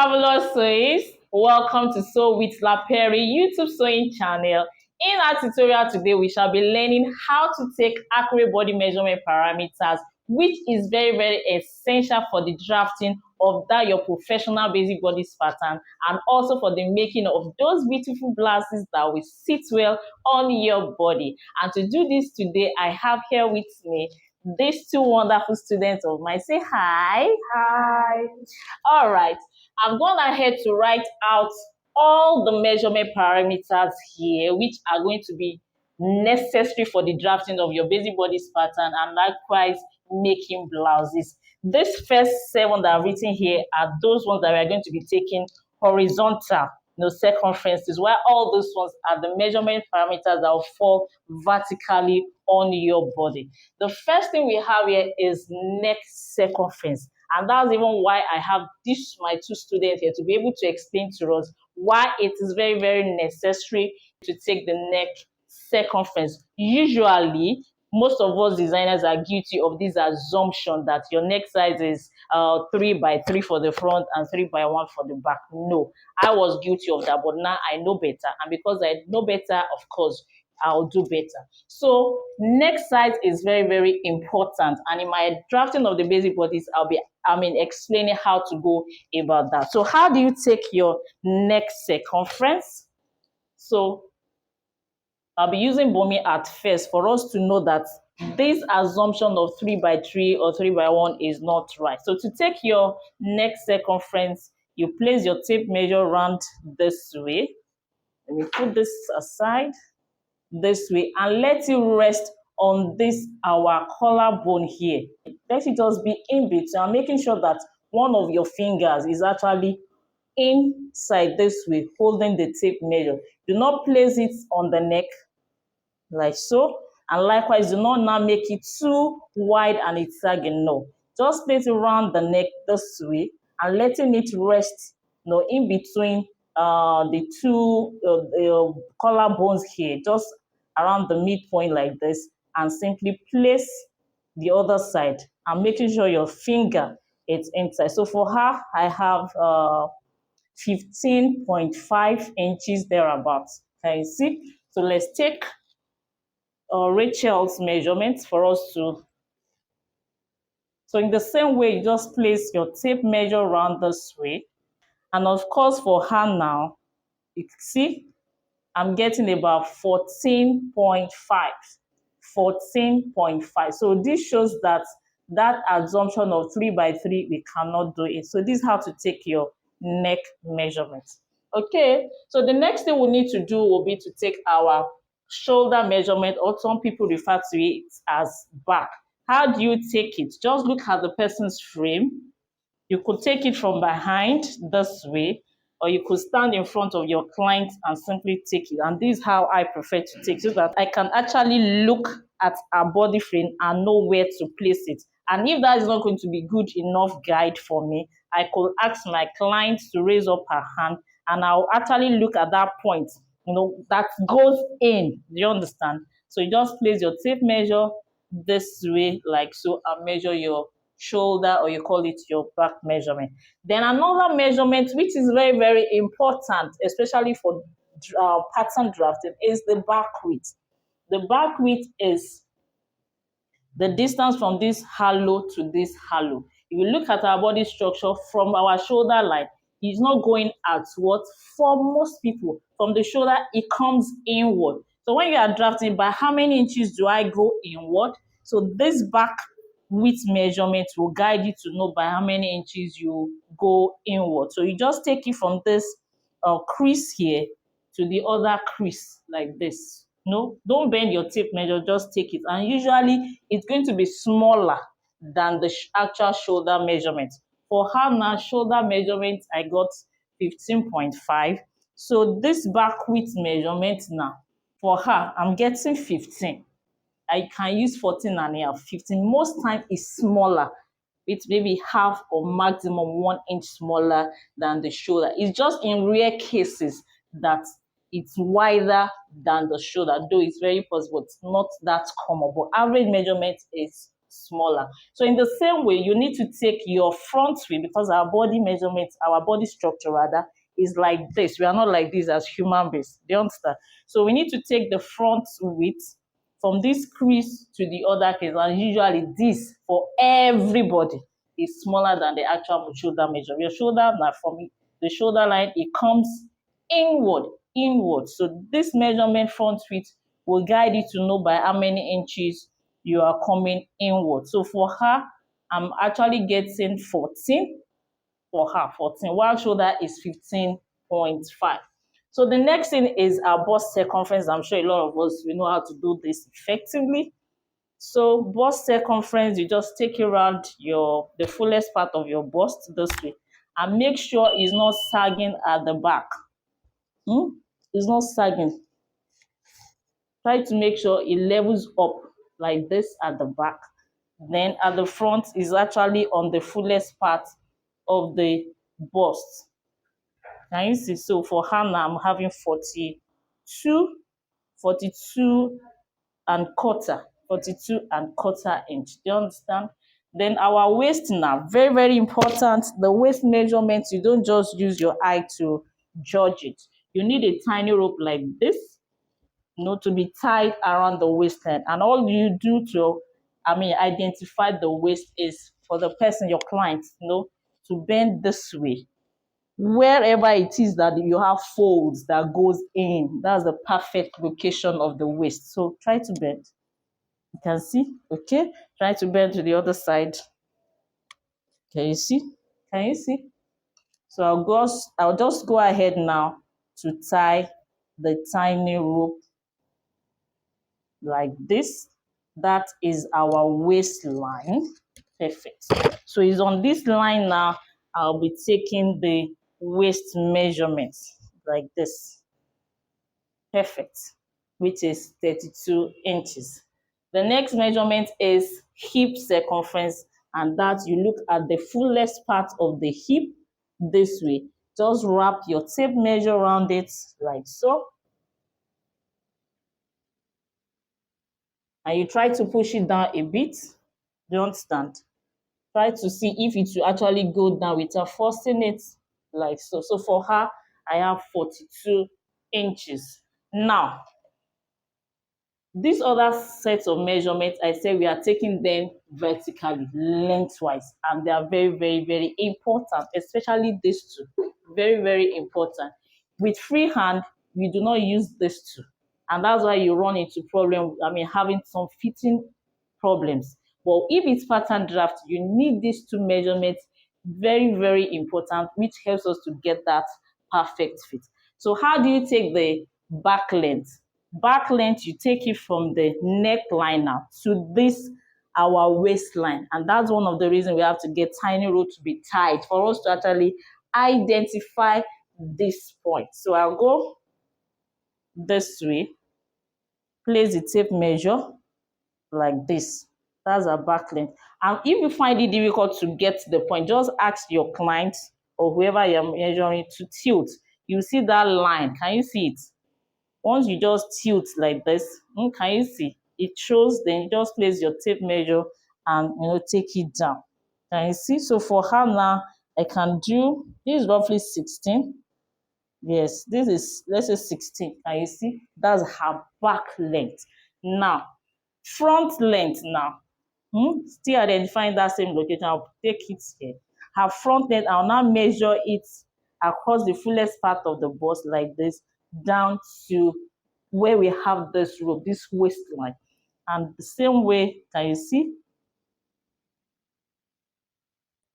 fabulous sews. Welcome to Sew with Laperi YouTube sewing channel. In our tutorial today, we shall be learning how to take accurate body measurement parameters, which is very essential for the drafting of that your professional basic bodice pattern, and also for the making of those beautiful blouses that will sit well on your body. And to do this today, I have here with me these two wonderful students of mine. Say hi. Hi. All right, I've gone ahead to write out all the measurement parameters here, which are going to be necessary for the drafting of your basic bodice pattern and likewise making blouses. These first 7 that I've written here are those ones that we are going to be taking horizontal, circumferences, while all those ones are the measurement parameters that will fall vertically on your body. The first thing we have here is neck circumference. And that's even why I have my two students here to be able to explain to us why it is very necessary to take the neck circumference. Usually, most of us designers are guilty of this assumption that your neck size is 3 by 3 for the front and 3 by 1 for the back. No, I was guilty of that, but now I know better. And because I know better, of course, I'll do better. So neck size is very important, and in my drafting of the basic bodies, I'll be explaining how to go about that. So how do you take your neck circumference? So I'll be using Bomi at first for us to know that this assumption of 3 by 3 or 3 by 1 is not right. So to take your neck circumference, you place your tape measure around this way. Let me put this aside this way and let it rest on this our collarbone here. Let it just be in between. I'm making sure that one of your fingers is actually inside this way, holding the tape measure. Do not place it on the neck like so, and likewise do not now make it too wide and it's sagging. No, just place it around the neck this way and letting it rest in between the two collarbones here, just around the midpoint like this, and simply place the other side and making sure your finger is inside. So for her, I have 15.5 inches thereabouts. Can you see? So let's take Rachel's measurements for us to. So in the same way, you just place your tape measure around this way. And of course, for her now, you see, I'm getting about 14.5. 14.5. So this shows that assumption of 3 by 3, we cannot do it. So this is how to take your neck measurement. Okay, so the next thing we need to do will be to take our shoulder measurement, or some people refer to it as back. How do you take it? Just look at the person's frame. You could take it from behind this way, or you could stand in front of your client and simply take it. And this is how I prefer to take, so that I can actually look at our body frame and know where to place it. And if that is not going to be good enough guide for me, I could ask my client to raise up her hand and I'll actually look at that point, that goes in. Do you understand? So you just place your tape measure this way, like so, and measure your shoulder, or you call it your back measurement. Then another measurement, which is very important, especially for pattern drafting, is the back width. The back width is the distance from this hollow to this hollow. If you look at our body structure from our shoulder line, it's not going outward. For most people, from the shoulder, it comes inward. So when you are drafting, by how many inches do I go inward? So this back width measurement will guide you to know by how many inches you go inward. So you just take it from this crease here to the other crease like this. No, don't bend your tape measure, just take it. And usually it's going to be smaller than the actual shoulder measurement. For her now, shoulder measurement, I got 15.5. So this back width measurement now, for her, I'm getting 15. I can use 14 and a half. 15 most time is smaller. It's maybe half or maximum 1 inch smaller than the shoulder. It's just in rare cases that it's wider than the shoulder, though it's very possible. It's not that common, but average measurement is smaller. So in the same way, you need to take your front width, because our body measurement, our body structure rather, is like this. We are not like this as human beings. Do you understand? So we need to take the front width from this crease to the other crease, and usually this for everybody is smaller than the actual shoulder measure. Your shoulder, now from the shoulder line, it comes inward. So this measurement front width will guide you to know by how many inches you are coming inward. So for her, I'm actually getting 14 for her, 14, while shoulder is 15.5. So the next thing is our bust circumference. I'm sure a lot of us, we know how to do this effectively. So bust circumference, you just take around the fullest part of your bust this way, and make sure it's not sagging at the back. It's not sagging. Try to make sure it levels up like this at the back. Then at the front is actually on the fullest part of the bust. Can you see? So for her now, I'm having 42 and quarter, 42.25 inch. Do you understand? Then our waist now, very, very important. The waist measurement, you don't just use your eye to judge it. You need a tiny rope like this, to be tied around the waistline. And all you do to, identify the waist is for the person, your client, to bend this way. Wherever it is that you have folds that goes in, that's the perfect location of the waist. So try to bend. You can see, okay? Try to bend to the other side. Can you see? Can you see? So I'll just go ahead now to tie the tiny rope like this. That is our waistline. Perfect. So it's on this line now. I'll be taking the waist measurements like this. Perfect. Which is 32 inches. The next measurement is hip circumference, and that you look at the fullest part of the hip this way. Just wrap your tape measure around it like so. And you try to push it down a bit. Don't stand. Try to see if it will actually go down without forcing it like so. So for her, I have 42 inches. Now, these other sets of measurements, I say we are taking them vertically, lengthwise, and they are very, very, very important, especially these two. Very, very important. With free hand, we do not use these two, and that's why you run into problem. Having some fitting problems. But if it's pattern draft, you need these two measurements. Very, very important, which helps us to get that perfect fit. So how do you take the back length? Back length, you take it from the neckline now to this our waistline, and that's one of the reasons we have to get tiny rope to be tied for us to actually identify this point. So I'll go this way, place the tape measure like this. That's our back length. And if you find it difficult to get to the point, just ask your client or whoever you're measuring to tilt. You see that line. Can you see it? Once you just tilt like this, can you see? It shows, then you just place your tape measure and take it down. Can you see? So for her now, I can do, this is roughly 16. Yes, this is, let's say 16. Can you see? That's her back length. Now, front length now. Still identifying that same location. I'll take it here. Her front length, I'll now measure it across the fullest part of the bust like this, down to where we have this rope, this waistline. And the same way, can you see?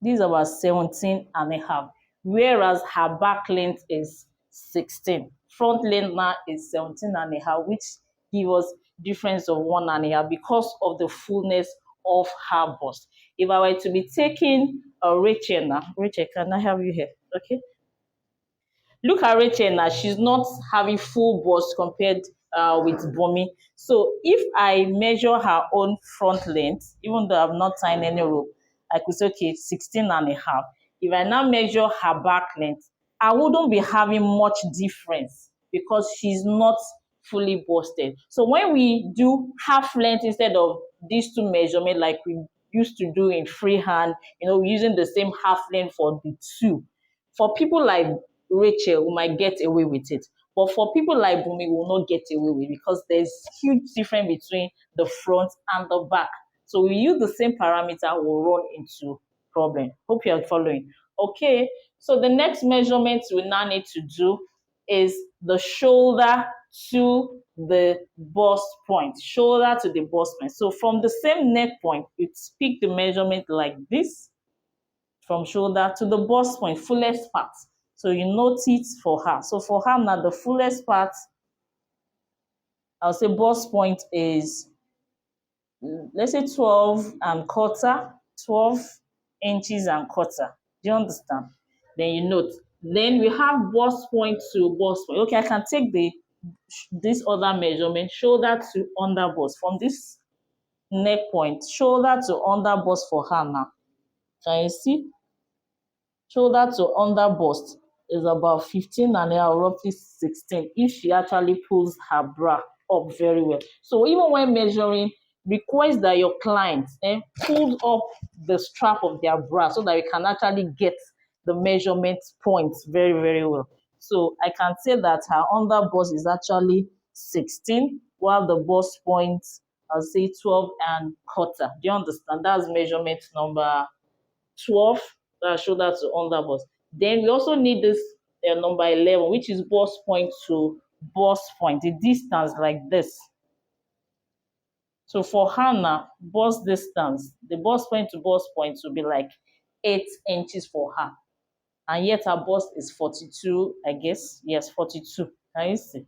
This is about 17.5, whereas her back length is 16. Front length now is 17.5, which gives us difference of 1.5 because of the fullness of her bust. If I were to be taking a Rachel now, Rachel, can I have you here? Okay. Look at Rachel now, she's not having full bust compared with Bomi. So if I measure her own front length, even though I've not tied any rope, I could say, okay, 16.5. If I now measure her back length, I wouldn't be having much difference because she's not fully busted. So when we do half length instead of these two measurements like we used to do in freehand, using the same half length for the two, for people like Rachel, we might get away with it. But for people like Bumi, we will not get away with it because there's huge difference between the front and the back. So we use the same parameter, we'll run into problem. Hope you are following. Okay, so the next measurement we now need to do is the shoulder to the bust point. Shoulder to the bust point. So from the same neck point, you pick the measurement like this, from shoulder to the bust point, fullest part. So you note it for her. So for her now, the fullest part, I'll say bust point is, let's say 12 and quarter, 12 inches and quarter. Do you understand? Then you note. Then we have bust point to bust point. Okay, I can take this other measurement, shoulder to under bust. From this neck point, shoulder to under bust for her now. Can you see? Shoulder to under bust is about 15 and a half, roughly 16, if she actually pulls her bra up very well. So even when measuring, request that your client pull up the strap of their bra so that you can actually get the measurement points very, very well. So I can say that her under bust is actually 16, while the bust point, I'll say 12 and quarter. Do you understand? That's measurement number 12, shoulder to under bust. Then we also need this number 11, which is bust point to bust point, the distance like this. So for Hannah, bust distance, the bust point to bust point will be like 8 inches for her. And yet her bust is 42, I guess. Yes, 42. Can you see?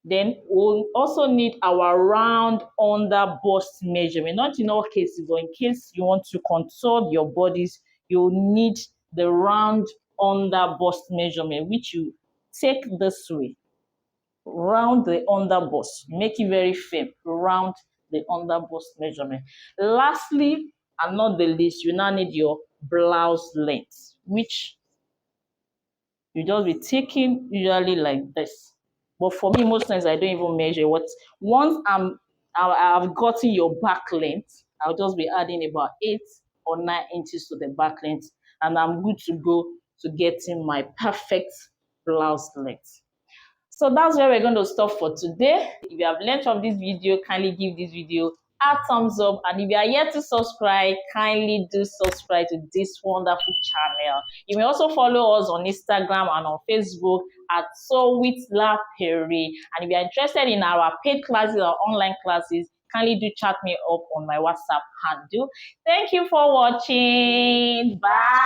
Then we'll also need our round under bust measurement. Not in all cases, but in case you want to contour your bodies, you'll need the round under bust measurement, which you take this way. Round the under bust, make it very firm, round the under bust measurement. Lastly, and not the least, you now need your blouse length, which you just be taking usually like this. But for me, most times I don't even measure what. Once I've gotten your back length, I'll just be adding about 8 or 9 inches to the back length, and I'm good to go to getting my perfect blouse length. So that's where we're going to stop for today. If you have learned from this video, kindly give this video a thumbs up. And if you are yet to subscribe, kindly do subscribe to this wonderful channel. You may also follow us on Instagram and on Facebook at So With La Peri. And if you are interested in our paid classes or online classes, kindly do chat me up on my WhatsApp handle. Thank you for watching. Bye.